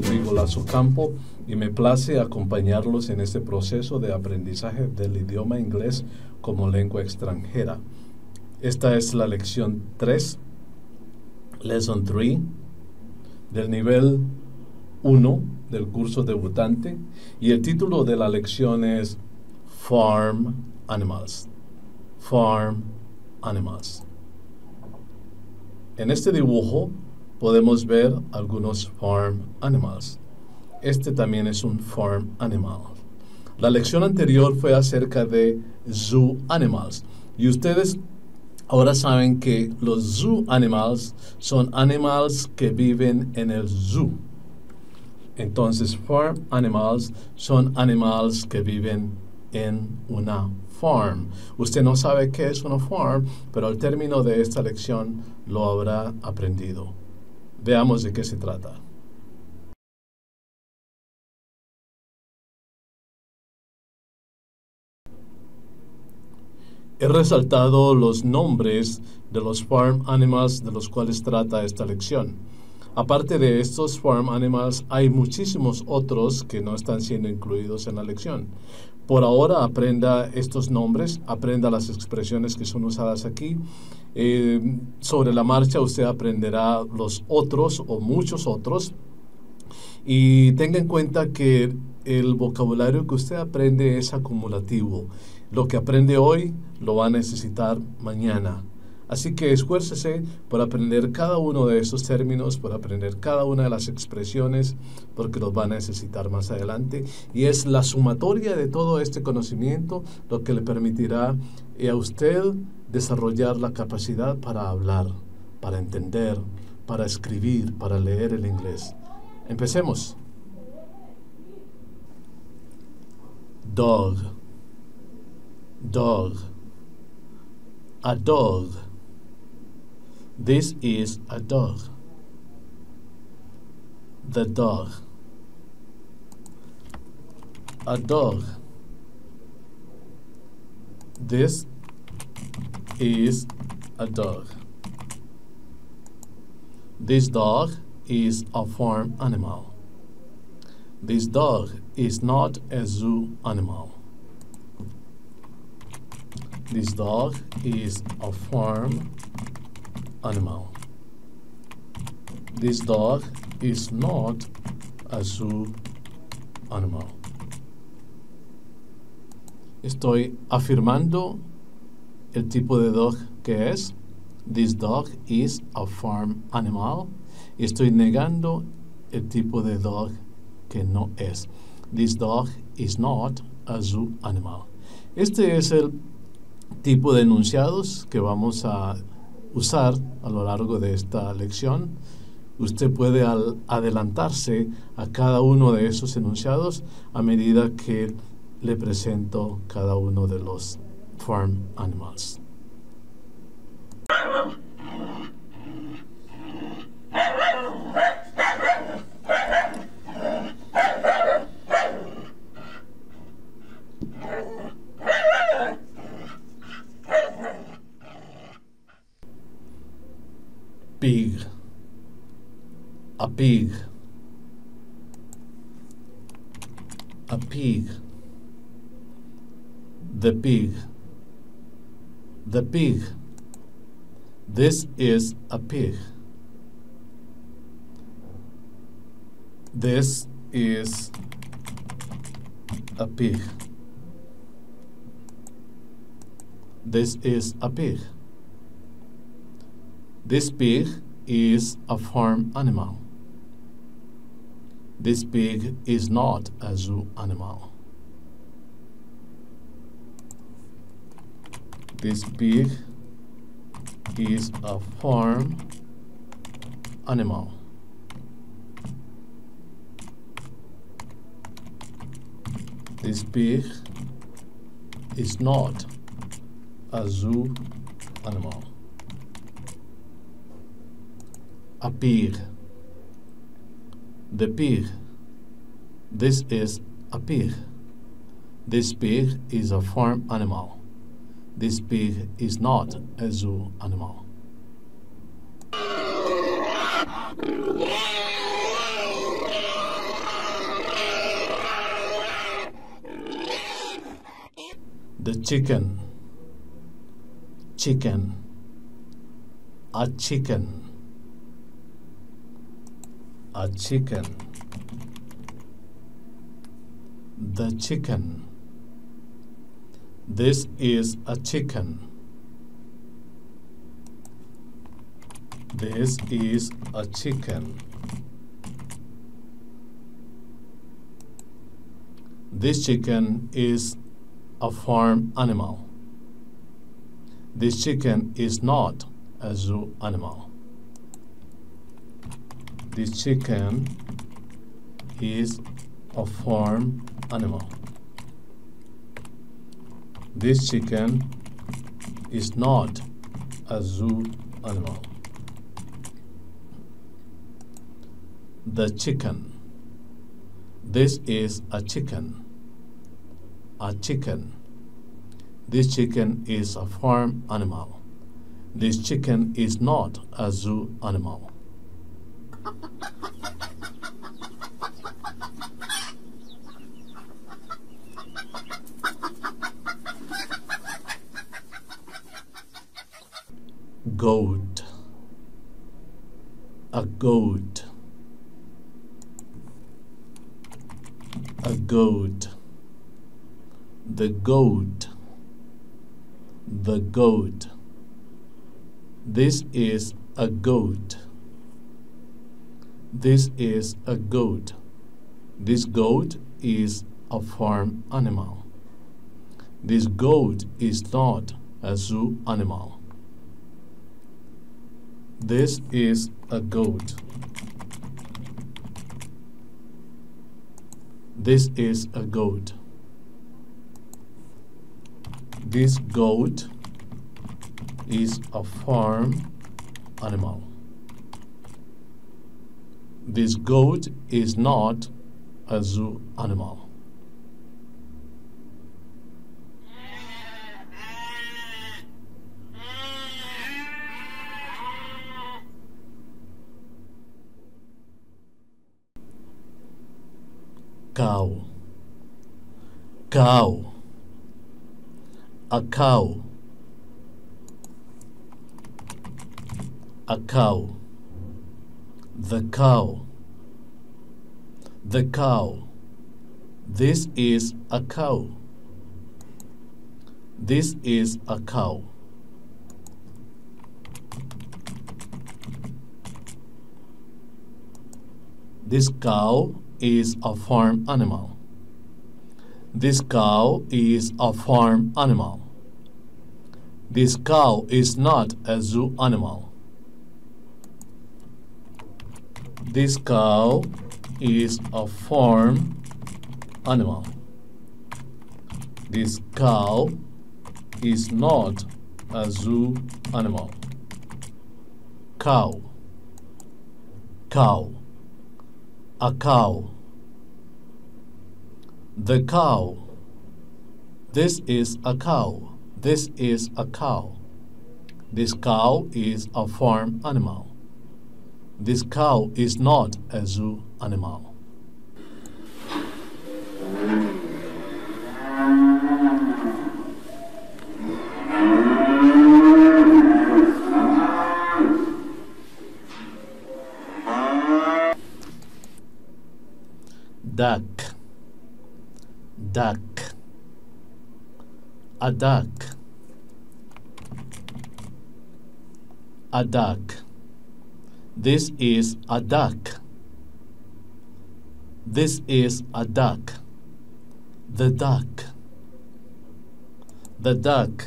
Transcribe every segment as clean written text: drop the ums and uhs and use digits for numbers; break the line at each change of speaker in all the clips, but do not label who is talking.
Rodrigo Lazo Campo y me place acompañarlos en este proceso de aprendizaje del idioma inglés como lengua extranjera. Esta es la lección 3, Lesson 3, del nivel 1 del curso debutante, y el título de la lección es Farm Animals. Farm Animals. En este dibujo podemos ver algunos farm animals. Este también es un farm animal. La lección anterior fue acerca de zoo animals. Y ustedes ahora saben que los zoo animals son animales que viven en el zoo. Entonces, farm animals son animales que viven en una farm. Usted no sabe qué es una farm, pero al término de esta lección lo habrá aprendido. Veamos de qué se trata. He resaltado los nombres de los farm animals de los cuales trata esta lección. Aparte de estos farm animals, hay muchísimos otros que no están siendo incluidos en la lección. Por ahora aprenda estos nombres, aprenda las expresiones que son usadas aquí. Sobre la marcha usted aprenderá los otros o muchos otros. Y tenga en cuenta que el vocabulario que usted aprende es acumulativo. Lo que aprende hoy lo va a necesitar mañana. Así que esfuércese por aprender cada uno de esos términos, por aprender cada una de las expresiones, porque los va a necesitar más adelante. Y es la sumatoria de todo este conocimiento lo que le permitirá a usted desarrollar la capacidad para hablar, para entender, para escribir, para leer el inglés. Empecemos. Dog. Dog. A dog. This is a dog. The dog. A dog. This is a dog. This dog is a farm animal. This dog is not a zoo animal. This dog is a farm animal. This dog is not a zoo animal. Estoy afirmando el tipo de dog que es. This dog is a farm animal. Y estoy negando el tipo de dog que no es. This dog is not a zoo animal. Este es el tipo de enunciados que vamos a usar a lo largo de esta lección. Usted puede adelantarse a cada uno de esos enunciados a medida que le presento cada uno de los farm animals. Pig. A pig. A pig. The pig. The pig. This is a pig. This is a pig. This is a pig. This pig is a farm animal. This pig is not a zoo animal. This pig is a farm animal. This pig is not a zoo animal. A pig. The pig. This is a pig. This pig is a farm animal. This pig is not a zoo animal. The chicken, chicken, a chicken, a chicken. The chicken. This is a chicken. This is a chicken. This chicken is a farm animal. This chicken is not a zoo animal. This chicken is a farm animal. This chicken is not a zoo animal. The chicken. This is a chicken. A chicken. This chicken is a farm animal. This chicken is not a zoo animal. Goat. A goat. A goat. The goat. The goat. This is a goat. This is a goat. This goat is a farm animal. This goat is not a zoo animal. This is a goat. This is a goat. This goat is a farm animal. This goat is not a zoo animal. Cow. Cow. A cow. A cow. The cow. The cow. This is a cow. This is a cow. This cow is a farm animal. This cow is a farm animal. This cow is not a zoo animal. This cow is a farm animal. This cow is not a zoo animal. Cow. Cow. A cow. The cow. This is a cow. This is a cow. This cow is a farm animal. This cow is not a zoo animal. Duck. Duck. A duck. A duck. This is a duck. This is a duck. The duck. The duck.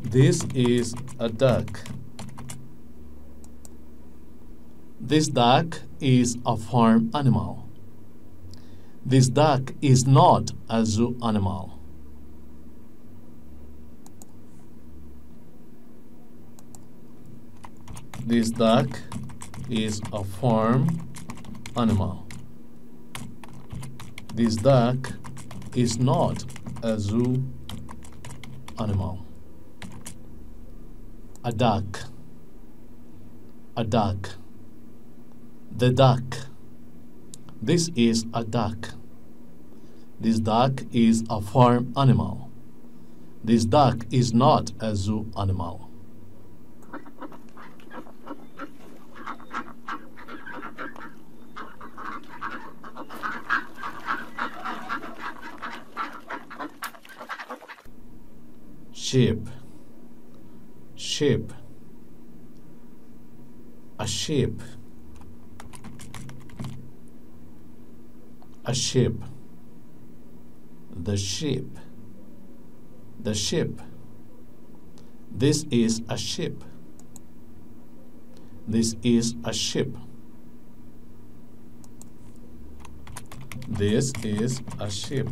This is a duck. This duck is a farm animal. This duck is not a zoo animal. This duck is a farm animal. This duck is not a zoo animal. A duck. A duck. The duck. This is a duck. This duck is a farm animal. This duck is not a zoo animal. Sheep, sheep, a sheep, a sheep, the sheep, the sheep. This is a sheep. This is a sheep. This is a sheep.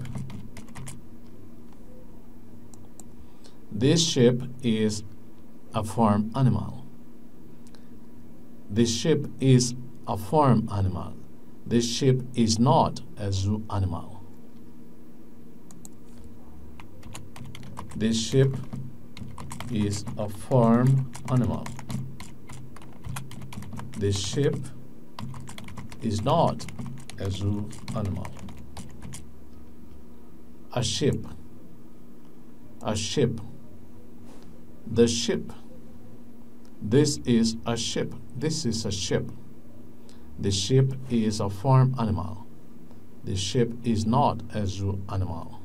This sheep is a farm animal. This sheep is a farm animal. This sheep is not a zoo animal. This sheep is a farm animal. This sheep is not a zoo animal. A sheep, a sheep. The sheep. This is a sheep. This is a sheep. The sheep is a farm animal. The sheep is not a zoo animal.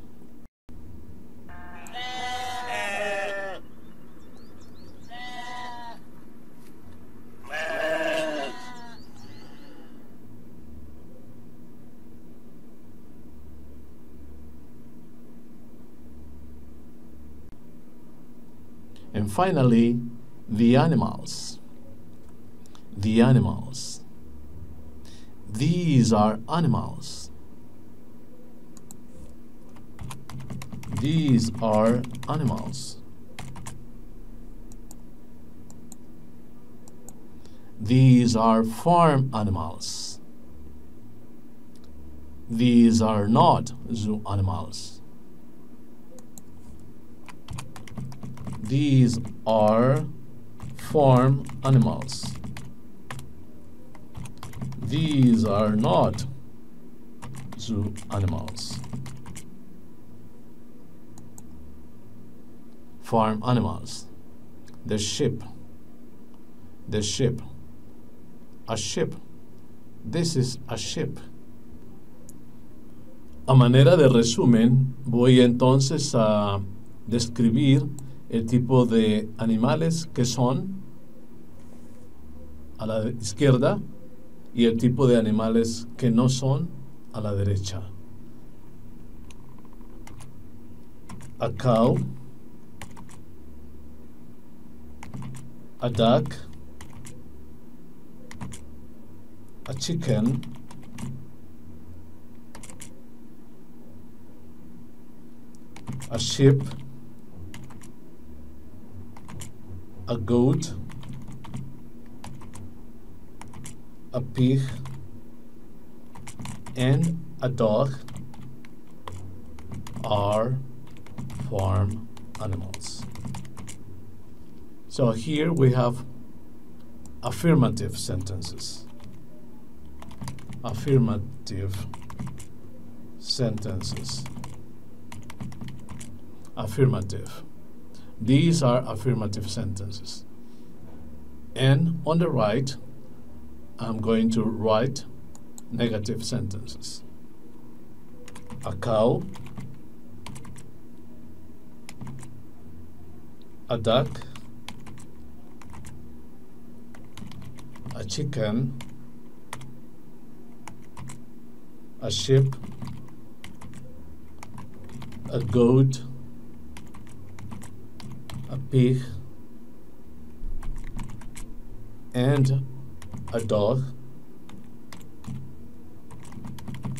And finally, the animals. The animals. These are animals. These are animals. These are farm animals. These are not zoo animals. These are farm animals. These are not zoo animals. Farm animals. The sheep. The sheep. A sheep. This is a sheep. A manera de resumen, voy entonces a describir el tipo de animales que son a la izquierda y el tipo de animales que no son a la derecha. A cow, a duck, a chicken, a sheep, a goat, a pig, and a dog are farm animals. So here we have affirmative sentences. Affirmative sentences. Affirmative. These are affirmative sentences. And on the right, I'm going to write negative sentences. A cow, a duck, a chicken, a sheep, a goat, a pig, and a dog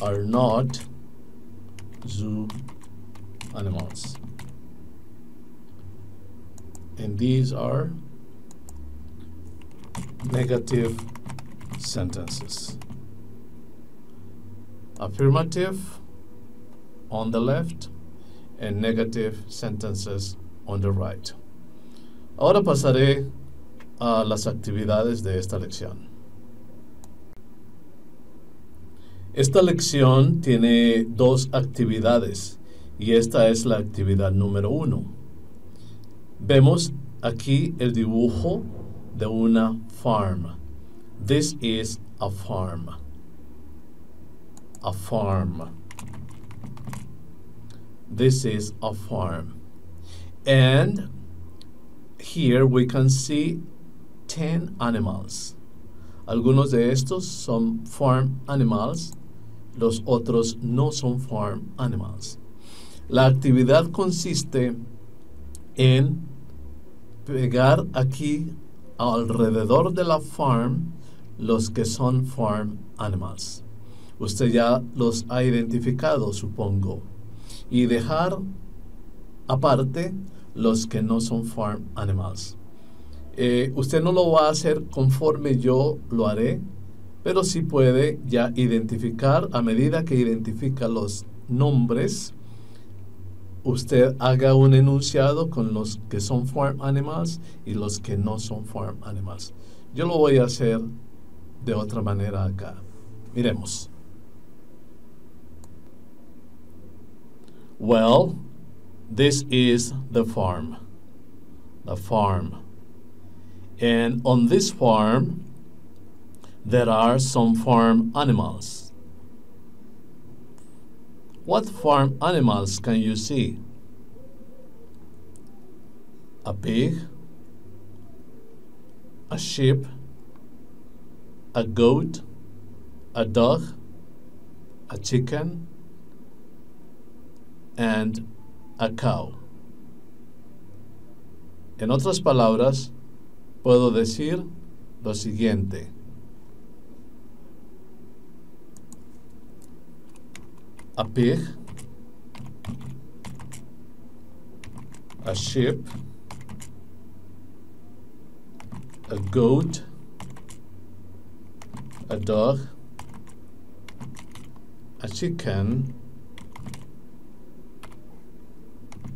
are not zoo animals. And these are negative sentences. Affirmative on the left and negative sentences on the right. Ahora pasaré a las actividades de esta lección. Esta lección tiene dos actividades y esta es la actividad número 1. Vemos aquí el dibujo de una farm. This is a farm. A farm. This is a farm. And here we can see 10 animals. Algunos de estos son farm animals, los otros no son farm animals. La actividad consiste en pegar aquí alrededor de la farm los que son farm animals. Usted ya los ha identificado, supongo. Y dejar aparte los que no son farm animals. Usted no lo va a hacer conforme yo lo haré, pero sí puede ya identificar, a medida que identifica los nombres, usted haga un enunciado con los que son farm animals y los que no son farm animals. Yo lo voy a hacer de otra manera acá. Miremos. Well, this is the farm. The farm. And on this farm, there are some farm animals. What farm animals can you see? A pig, a sheep, a goat, a dog, a chicken, and a cow. En otras palabras, puedo decir lo siguiente. A pig, a sheep, a goat, a dog, a chicken,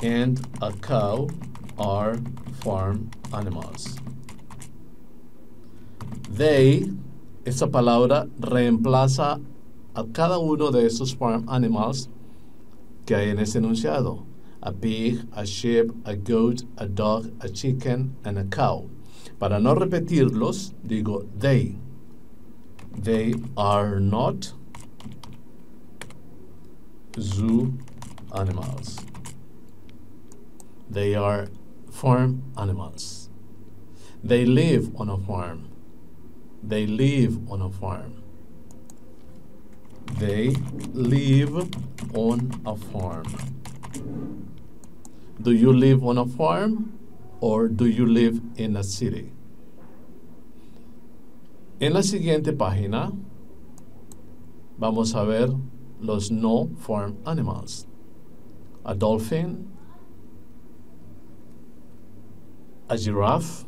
and a cow are farm animals. They, esta palabra reemplaza a cada uno de esos farm animals que hay en este enunciado. A pig, a sheep, a goat, a dog, a chicken, and a cow. Para no repetirlos, digo they. They are not zoo animals. They are farm animals. They live on a farm. They live on a farm. They live on a farm. Do you live on a farm or do you live in a city? En la siguiente página vamos a ver los no farm animals. A dolphin, a giraffe,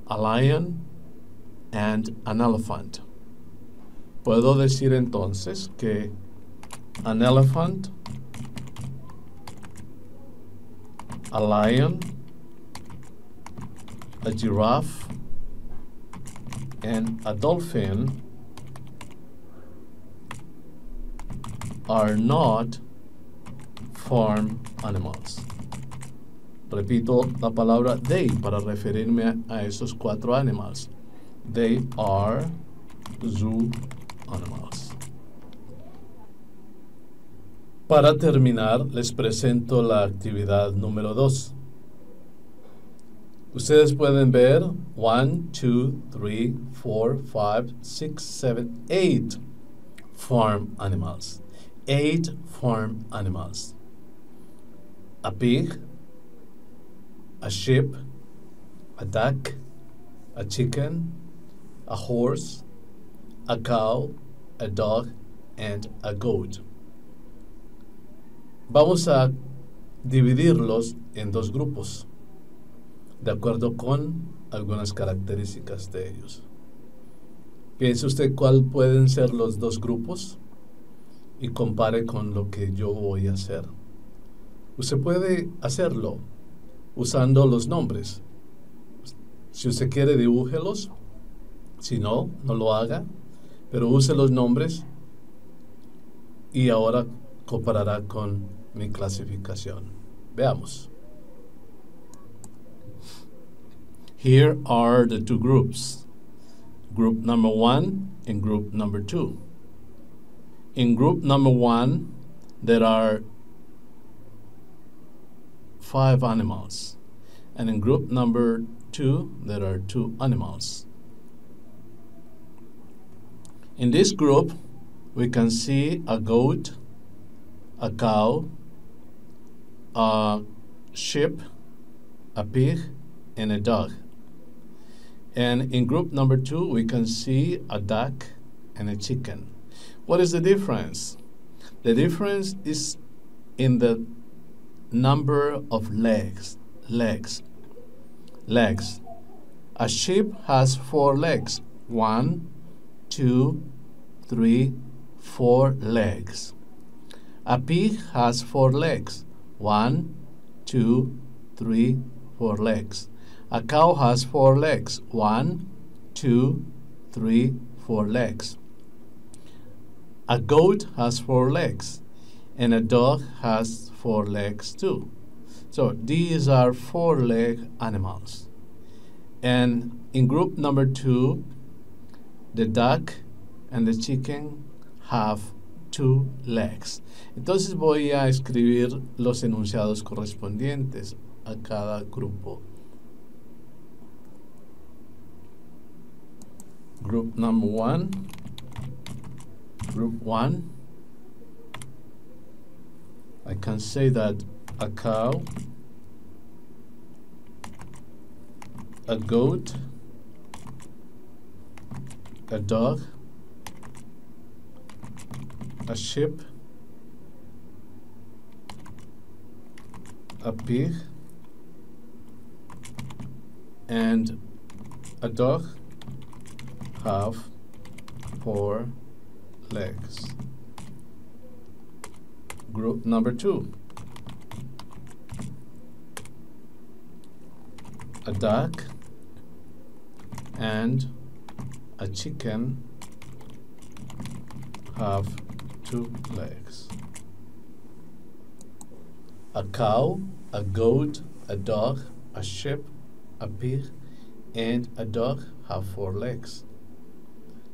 a lion, and an elephant. Puedo decir entonces que an elephant, a lion, a giraffe, and a dolphin are not farm animals. Repito la palabra they para referirme a esos cuatro animals. They are zoo animals. Para terminar, les presento la actividad número 2. Ustedes pueden ver 1, 2, 3, 4, 5, 6, 7, 8 farm animals. 8 farm animals. A pig, a sheep, a duck, a chicken, a horse, a cow, a dog, and a goat. Vamos a dividirlos en dos grupos, de acuerdo con algunas características de ellos. Piense usted cuál pueden ser los dos grupos y compare con lo que yo voy a hacer. Usted puede hacerlo usando los nombres. Si usted quiere, dibújelos. Si no, no lo haga, pero use los nombres y ahora comparará con mi clasificación. Veamos. Here are the two groups, group number 1 and group number 2. In group number 1, there are 5 animals, and in group number 2, there are 2 animals. In this group, we can see a goat, a cow, a sheep, a pig, and a dog. And in group number 2, we can see a duck and a chicken. What is the difference? The difference is in the number of legs. A sheep has 4 legs. 1, 2, 3, 4 legs. A pig has 4 legs. 1, 2, 3, 4 legs. A cow has 4 legs. 1, 2, 3, 4 legs. A goat has 4 legs, and a dog has 4 legs too. So these are 4-leg animals. And in group number 2, the duck and the chicken have 2 legs. Entonces voy a escribir los enunciados correspondientes a cada grupo. Group number 1. Group 1. I can say that a cow, a goat, a dog, a sheep, a pig, and a dog have 4 legs. Group number 2. A duck and a chicken have 2 legs. A cow, a goat, a dog, a sheep, a pig, and a dog have 4 legs.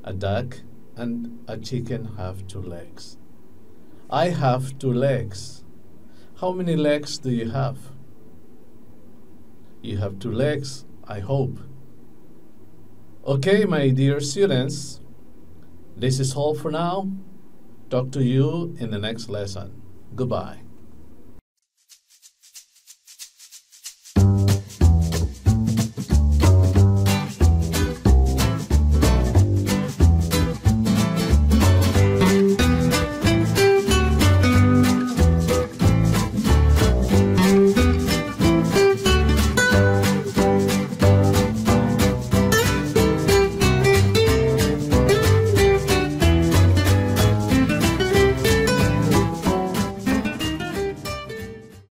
A duck and a chicken have 2 legs. I have 2 legs. How many legs do you have? You have 2 legs, I hope. Okay, my dear students, this is all for now. Talk to you in the next lesson. Goodbye.